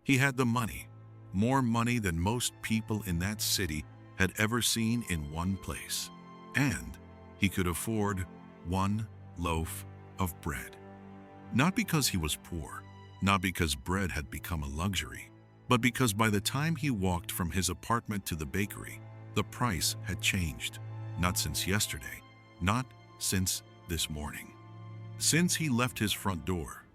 He had the money, more money than most people in that city had ever seen in one place. And he could afford one loaf of bread. Not because he was poor, not because bread had become a luxury, but because by the time he walked from his apartment to the bakery, the price had changed. Not since yesterday, not since this morning. Since he left his front door.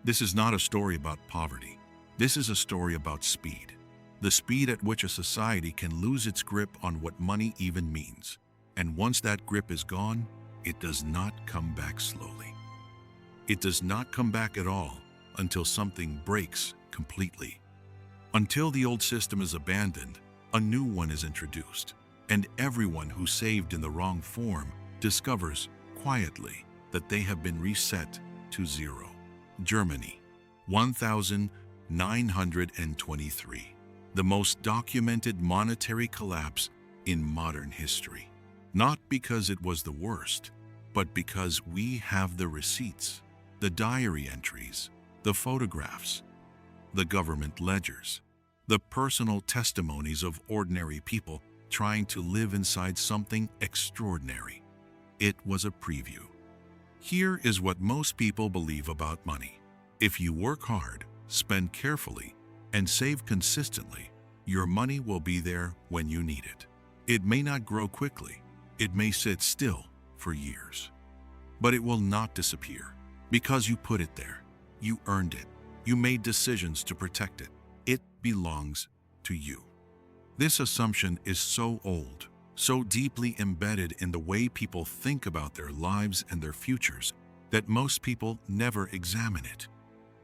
This is not a story about poverty. This is a story about speed. The speed at which a society can lose its grip on what money even means. And once that grip is gone, it does not come back slowly. It does not come back at all until something breaks completely. Until the old system is abandoned, a new one is introduced, and everyone who saved in the wrong form discovers quietly that they have been reset to zero. Germany, 1923. The most documented monetary collapse in modern history. Not because it was the worst, but because we have the receipts, the diary entries, the photographs, the government ledgers, the personal testimonies of ordinary people trying to live inside something extraordinary. It was a preview. Here is what most people believe about money. If you work hard, spend carefully, and save consistently, your money will be there when you need it. It may not grow quickly. It may sit still for years. But it will not disappear because you put it there. You earned it. You made decisions to protect it. It belongs to you. This assumption is so old, so deeply embedded in the way people think about their lives and their futures, that most people never examine it.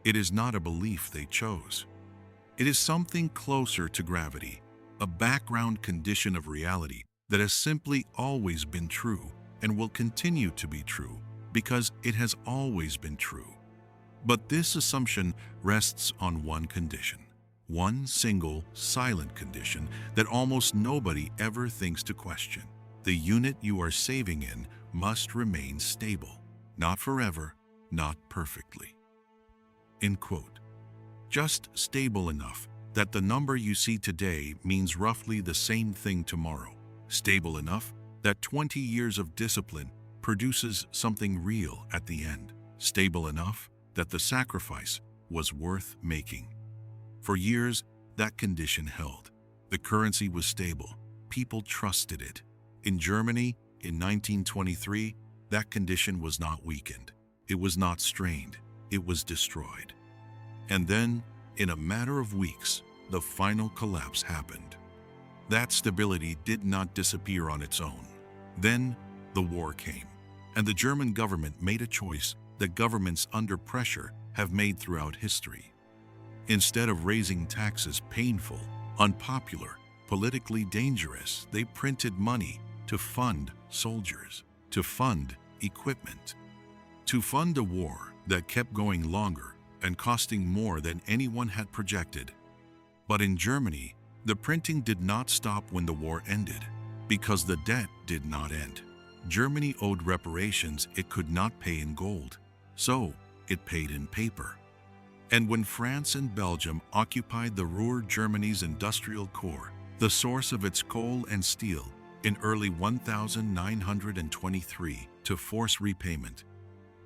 It is not a belief they chose. It is something closer to gravity, a background condition of reality that has simply always been true and will continue to be true because it has always been true. But this assumption rests on one condition, one single silent condition that almost nobody ever thinks to question. The unit you are saving in must remain stable, not forever, not perfectly. End quote. Just stable enough that the number you see today means roughly the same thing tomorrow. Stable enough that 20 years of discipline produces something real at the end. Stable enough that the sacrifice was worth making. For years, that condition held. The currency was stable. People trusted it. In Germany, in 1923, that condition was not weakened. It was not strained. It was destroyed. And then, in a matter of weeks, the final collapse happened. That stability did not disappear on its own. Then, the war came, and the German government made a choice that governments under pressure have made throughout history. Instead of raising taxes painful, unpopular, politically dangerous, they printed money to fund soldiers, to fund equipment, to fund a war that kept going longer and costing more than anyone had projected. But in Germany, the printing did not stop when the war ended, because the debt did not end. Germany owed reparations it could not pay in gold, so it paid in paper. And when France and Belgium occupied the Ruhr, Germany's industrial core, the source of its coal and steel, in early 1923 to force repayment,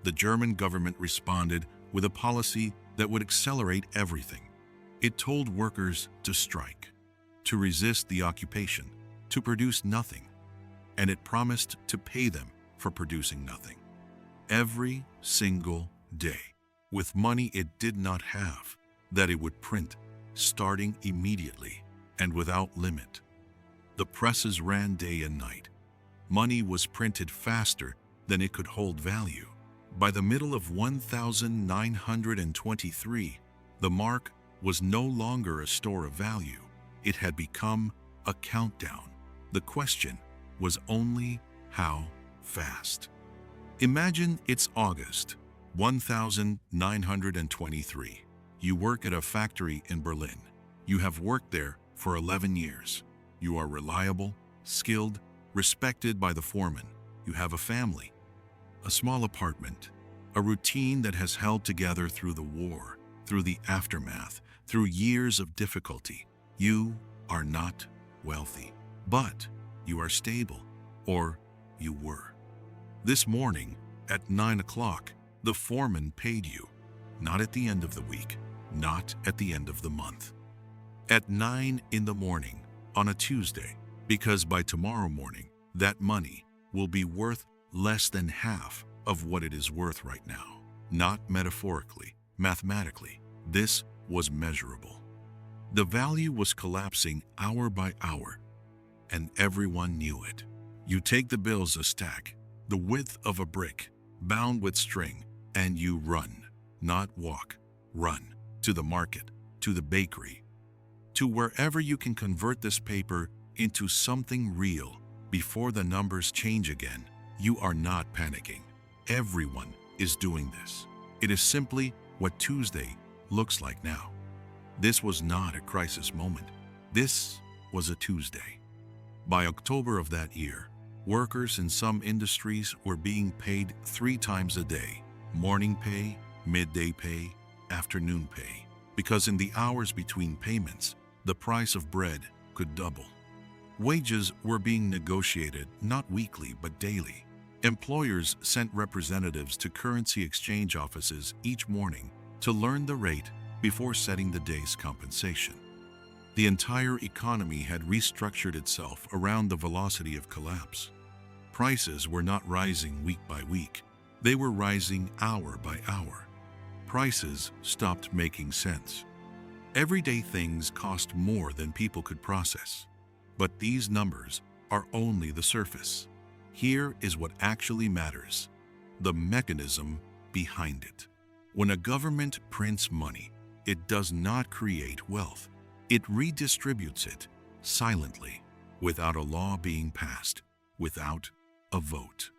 the German government responded with a policy that would accelerate everything. It told workers to strike, to resist the occupation, to produce nothing, and it promised to pay them for producing nothing. Every single day, with money it did not have, that it would print, starting immediately and without limit. The presses ran day and night. Money was printed faster than it could hold value. By the middle of 1923, the mark was no longer a store of value. It had become a countdown. The question was only how fast. Imagine it's August 1923. You work at a factory in Berlin. You have worked there for 11 years. You are reliable, skilled, respected by the foreman. You have a family, a small apartment, a routine that has held together through the war, through the aftermath, through years of difficulty. You are not wealthy, but you are stable, or you were. This morning, at 9 o'clock, the foreman paid you, not at the end of the week, not at the end of the month. At 9 in the morning on a Tuesday, because by tomorrow morning, that money will be worth less than half of what it is worth right now. Not metaphorically, mathematically. This was measurable. The value was collapsing hour by hour, and everyone knew it. You take the bills a stack, the width of a brick, bound with string, and you run, not walk, run, to the market, to the bakery, to wherever you can convert this paper into something real before the numbers change again. You are not panicking. Everyone is doing this. It is simply what Tuesday looks like now. This was not a crisis moment. This was a Tuesday. By October of that year, workers in some industries were being paid 3 times a day: morning pay, midday pay, afternoon pay, because in the hours between payments, the price of bread could double. Wages were being negotiated not weekly but daily. Employers sent representatives to currency exchange offices each morning to learn the rate before setting the day's compensation. The entire economy had restructured itself around the velocity of collapse. Prices were not rising week by week. They were rising hour by hour. Prices stopped making sense. Everyday things cost more than people could process. But these numbers are only the surface. Here is what actually matters: the mechanism behind it. When a government prints money, it does not create wealth. It redistributes it silently, without a law being passed, without a vote,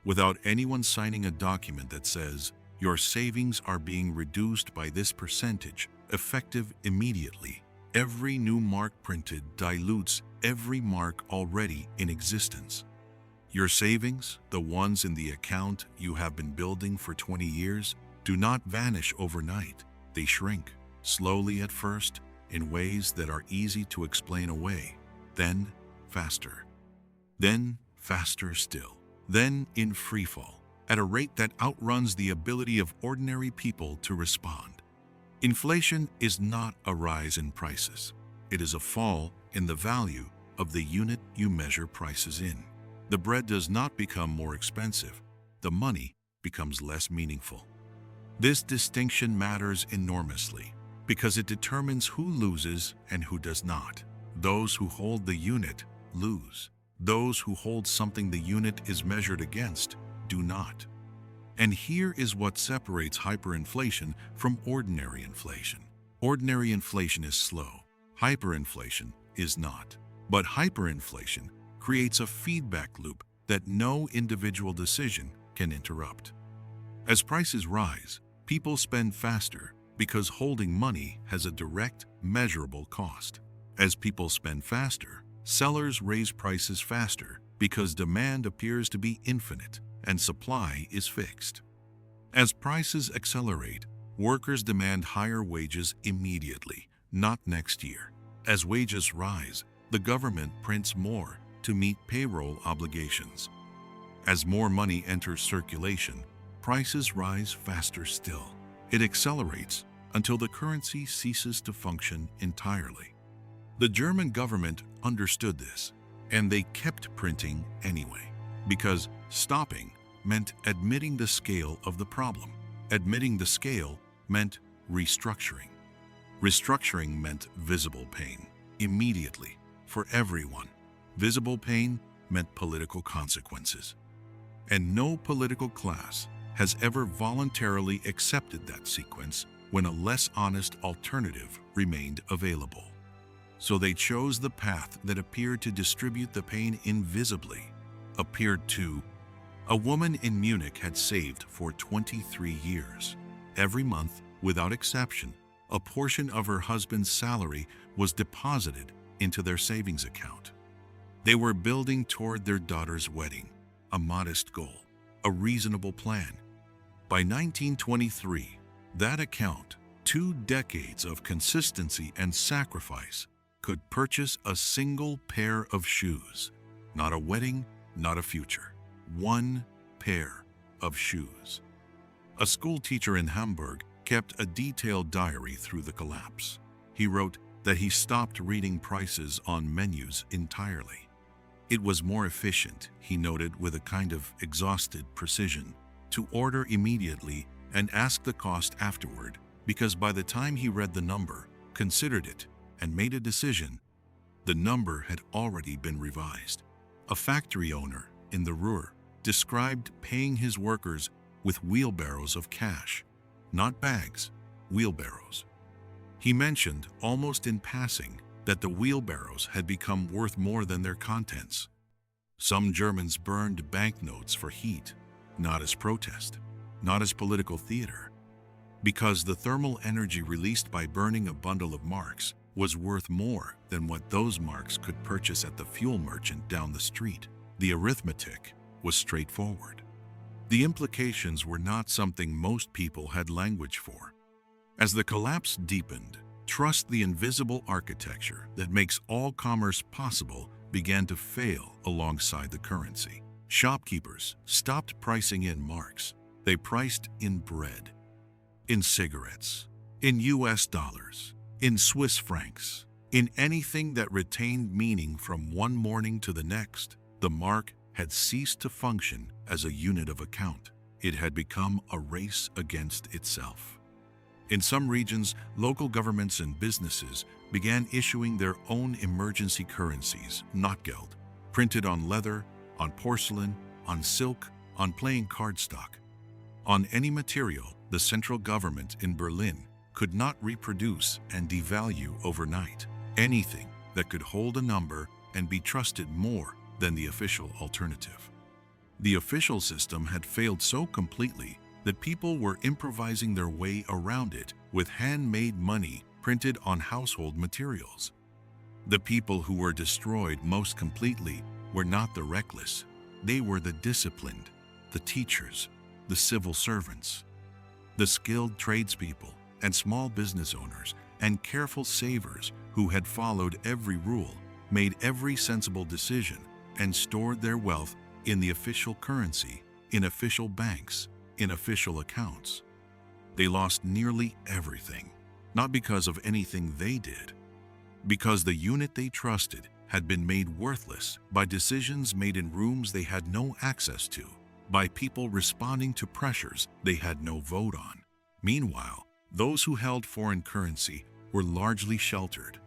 without anyone signing a document that says your savings are being reduced by this percentage, effective immediately. Every new mark printed dilutes every mark already in existence. Your savings, the ones in the account you have been building for 20 years, do not vanish overnight. They shrink, slowly at first, in ways that are easy to explain away, then faster still, then in freefall, at a rate that outruns the ability of ordinary people to respond. Inflation is not a rise in prices. It is a fall in the value of the unit you measure prices in. The bread does not become more expensive. The money becomes less meaningful. This distinction matters enormously because it determines who loses and who does not. Those who hold the unit lose. Those who hold something the unit is measured against do not. And here is what separates hyperinflation from ordinary inflation. Ordinary inflation is slow. Hyperinflation is not. But hyperinflation creates a feedback loop that no individual decision can interrupt. As prices rise, people spend faster because holding money has a direct, measurable cost. As people spend faster, sellers raise prices faster because demand appears to be infinite and supply is fixed. As prices accelerate, workers demand higher wages immediately, not next year. As wages rise, the government prints more to meet payroll obligations. As more money enters circulation, prices rise faster still. It accelerates until the currency ceases to function entirely. The German government understood this, and they kept printing anyway, because stopping meant admitting the scale of the problem. Admitting the scale meant restructuring. Restructuring meant visible pain, immediately, for everyone. Visible pain meant political consequences. And no political class has ever voluntarily accepted that sequence when a less honest alternative remained available. So they chose the path that appeared to distribute the pain invisibly. A woman in Munich had saved for 23 years. Every month, without exception, a portion of her husband's salary was deposited into their savings account. They were building toward their daughter's wedding, a modest goal, a reasonable plan. By 1923, that account 2 decades of consistency and sacrifice could purchase a single pair of shoes. Not a wedding, not a future. 1 pair of shoes. A school teacher in Hamburg kept a detailed diary through the collapse. He wrote that he stopped reading prices on menus entirely. It was more efficient, he noted with a kind of exhausted precision, to order immediately and ask the cost afterward, because by the time he read the number, considered it, and made a decision, the number had already been revised. A factory owner in the Ruhr described paying his workers with wheelbarrows of cash, not bags, wheelbarrows. He mentioned, almost in passing, that the wheelbarrows had become worth more than their contents. Some Germans burned banknotes for heat, not as protest, not as political theater, because the thermal energy released by burning a bundle of marks was worth more than what those marks could purchase at the fuel merchant down the street. The arithmetic was straightforward. The implications were not something most people had language for. As the collapse deepened, trust the invisible architecture that makes all commerce possible began to fail alongside the currency. Shopkeepers stopped pricing in marks. They priced in bread, in cigarettes, in US dollars, in Swiss francs, in anything that retained meaning from one morning to the next. The mark had ceased to function as a unit of account. It had become a race against itself. In some regions, local governments and businesses began issuing their own emergency currencies, not geld, printed on leather, on porcelain, on silk, on playing cardstock. On any material the central government in Berlin could not reproduce and devalue overnight. Anything that could hold a number and be trusted more than the official alternative. The official system had failed so completely that people were improvising their way around it with handmade money printed on household materials. The people who were destroyed most completely were not the reckless. They were the disciplined, the teachers, the civil servants, the skilled tradespeople and small business owners and careful savers who had followed every rule, made every sensible decision, and stored their wealth in the official currency, in official banks, in official accounts. They lost nearly everything, not because of anything they did, because the unit they trusted had been made worthless by decisions made in rooms they had no access to, by people responding to pressures they had no vote on. Meanwhile, those who held foreign currency were largely sheltered.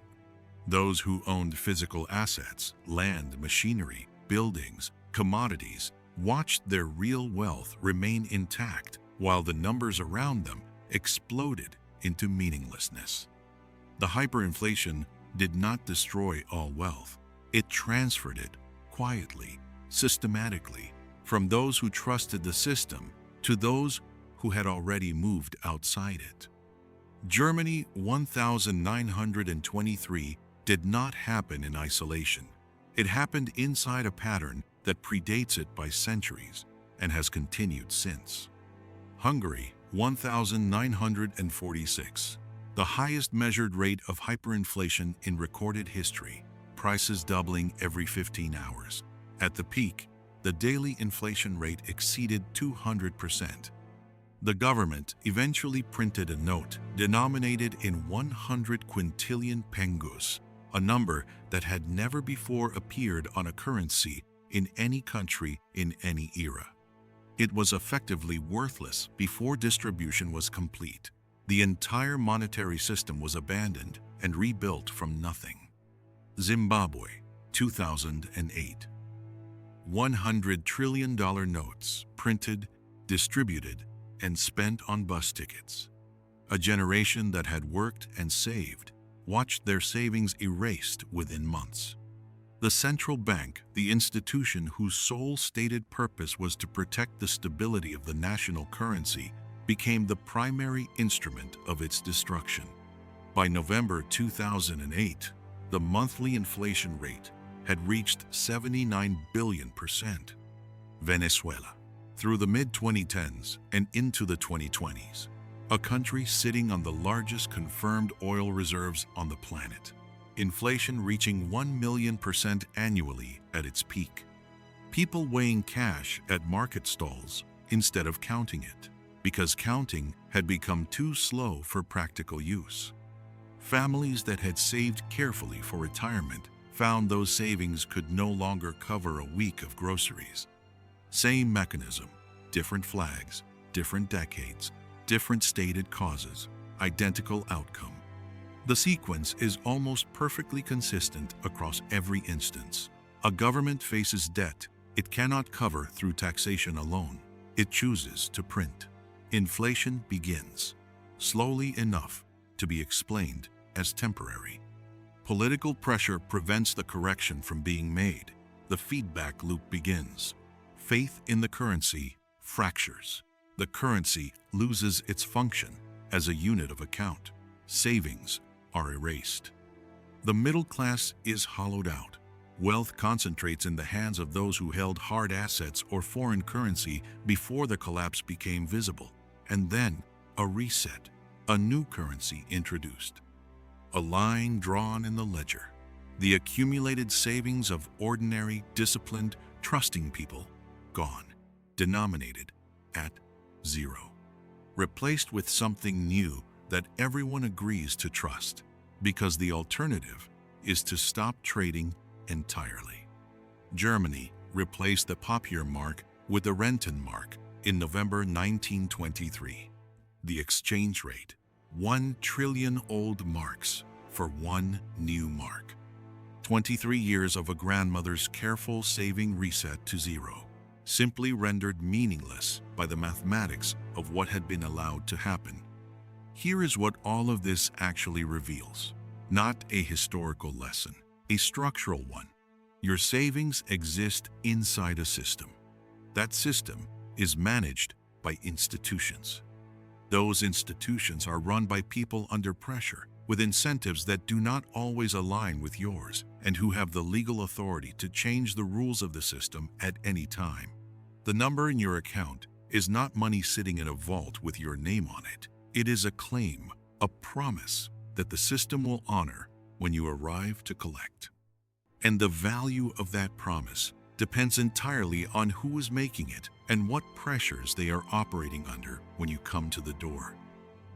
Those who owned physical assets, land, machinery, buildings, commodities, watched their real wealth remain intact while the numbers around them exploded into meaninglessness. The hyperinflation did not destroy all wealth. It transferred it quietly, systematically, from those who trusted the system to those who had already moved outside it. Germany 1923 did not happen in isolation. It happened inside a pattern that predates it by centuries and has continued since. Hungary 1946, the highest measured rate of hyperinflation in recorded history, prices doubling every 15 hours. At the peak, the daily inflation rate exceeded 200%. The government eventually printed a note denominated in 100 quintillion pengus, a number that had never before appeared on a currency in any country in any era. It was effectively worthless before distribution was complete. The entire monetary system was abandoned and rebuilt from nothing. Zimbabwe, 2008. $100 trillion notes printed, distributed, and spent on bus tickets. A generation that had worked and saved watched their savings erased within months. The central bank, the institution whose sole stated purpose was to protect the stability of the national currency, became the primary instrument of its destruction. By November 2008, the monthly inflation rate had reached 79 billion%. Venezuela. Through the mid-2010s and into the 2020s, a country sitting on the largest confirmed oil reserves on the planet. Inflation reaching 1,000,000% annually at its peak. People weighing cash at market stalls instead of counting it, because counting had become too slow for practical use. Families that had saved carefully for retirement found those savings could no longer cover a week of groceries. Same mechanism, different flags, different decades, different stated causes, identical outcome. The sequence is almost perfectly consistent across every instance. A government faces debt it cannot cover through taxation alone. It chooses to print. Inflation begins, slowly enough to be explained as temporary. Political pressure prevents the correction from being made. The feedback loop begins. Faith in the currency fractures. The currency loses its function as a unit of account. Savings are erased. The middle class is hollowed out. Wealth concentrates in the hands of those who held hard assets or foreign currency before the collapse became visible. And then, a reset, a new currency introduced. A line drawn in the ledger. The accumulated savings of ordinary, disciplined, trusting people, gone, denominated at zero. Replaced with something new that everyone agrees to trust, because the alternative is to stop trading entirely. Germany replaced the Papier mark with the Rentenmark in November 1923. The exchange rate, 1 trillion old marks for one new mark. 23 years of a grandmother's careful saving reset to zero, simply rendered meaningless by the mathematics of what had been allowed to happen. Here is what all of this actually reveals. Not a historical lesson, a structural one. Your savings exist inside a system. That system is managed by institutions. Those institutions are run by people under pressure, with incentives that do not always align with yours, and who have the legal authority to change the rules of the system at any time. The number in your account is not money sitting in a vault with your name on it. It is a claim, a promise that the system will honor when you arrive to collect. And the value of that promise depends entirely on who is making it and what pressures they are operating under when you come to the door.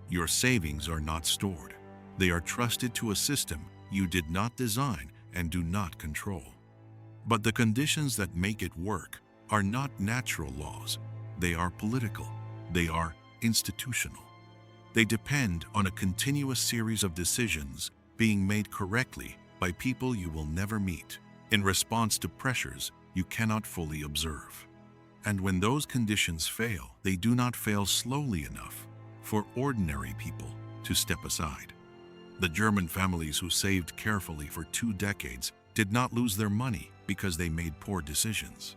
Your savings are not stored. They are trusted to a system you did not design and do not control. But the conditions that make it work are not natural laws. They are political. They are institutional. They depend on a continuous series of decisions being made correctly by people you will never meet, in response to pressures you cannot fully observe. And when those conditions fail, they do not fail slowly enough for ordinary people to step aside. The German families who saved carefully for 2 decades did not lose their money because they made poor decisions.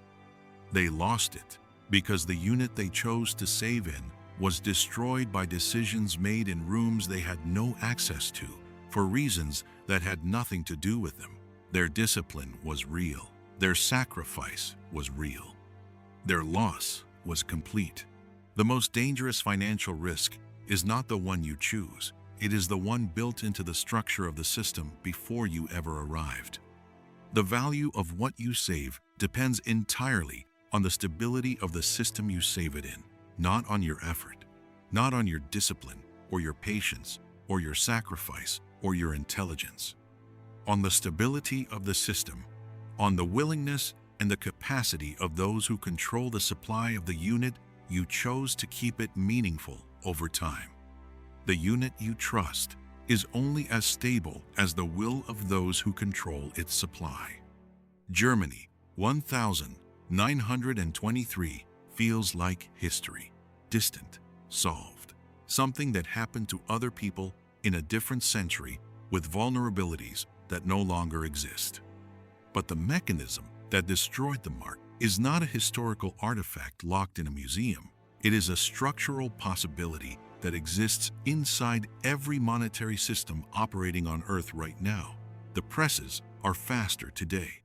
They lost it because the unit they chose to save in was destroyed by decisions made in rooms they had no access to for reasons that had nothing to do with them. Their discipline was real. Their sacrifice was real. Their loss was complete. The most dangerous financial risk is not the one you choose. It is the one built into the structure of the system before you ever arrived. The value of what you save depends entirely on the stability of the system you save it in, not on your effort, not on your discipline or your patience or your sacrifice or your intelligence. On the stability of the system, on the willingness and the capacity of those who control the supply of the unit you chose to keep it meaningful over time. The unit you trust is only as stable as the will of those who control its supply. Germany, 1923, feels like history, distant, solved, something that happened to other people in a different century with vulnerabilities that no longer exist. But the mechanism that destroyed the mark is not a historical artifact locked in a museum. It is a structural possibility that exists inside every monetary system operating on Earth right now. The presses are faster today.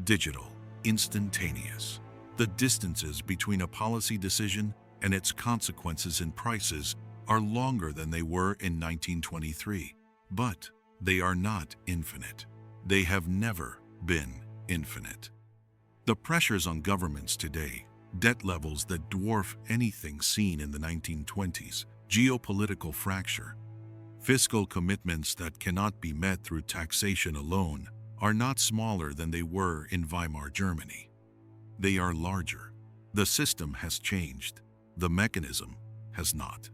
Digital, instantaneous. The distances between a policy decision and its consequences in prices are longer than they were in 1923, but they are not infinite. They have never been infinite. The pressures on governments today, debt levels that dwarf anything seen in the 1920s, geopolitical fracture, fiscal commitments that cannot be met through taxation alone, are not smaller than they were in Weimar Germany. They are larger. The system has changed. The mechanism has not.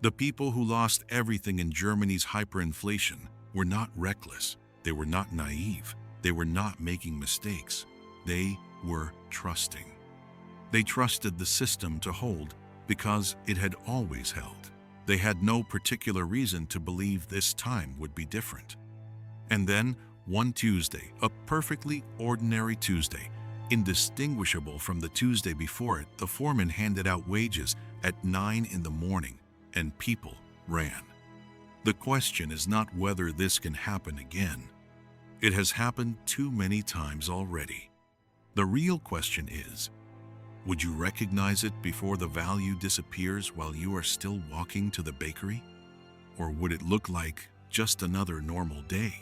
The people who lost everything in Germany's hyperinflation were not reckless. They were not naive. They were not making mistakes. They were trusting. They trusted the system to hold because it had always held. They had no particular reason to believe this time would be different. And then, one Tuesday, a perfectly ordinary Tuesday, indistinguishable from the Tuesday before it, the foreman handed out wages at 9 in the morning, and people ran. The question is not whether this can happen again. It has happened too many times already. The real question is, would you recognize it before the value disappears while you are still walking to the bakery? Or would it look like just another normal day?